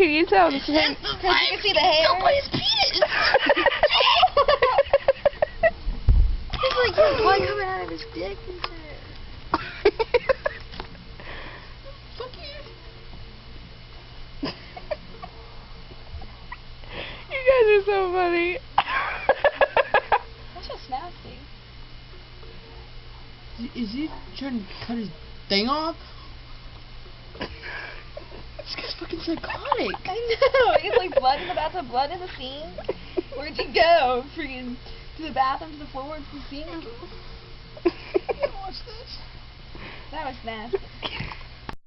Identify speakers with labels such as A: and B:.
A: Can you tell? Because you
B: can see the hair.
C: Nobody's penis.
B: It's like his blood coming out of his dick and shit.
C: Fuck you.
A: You guys are so funny.
B: That's just nasty.
C: Is he trying to cut his thing off? This guy's fucking psychotic.
B: I know. It's like blood in the bathtub, blood in the sink. Where'd you go? Freaking to the bathroom, to the floor, to the sink.
C: Watch this.
B: That was nasty.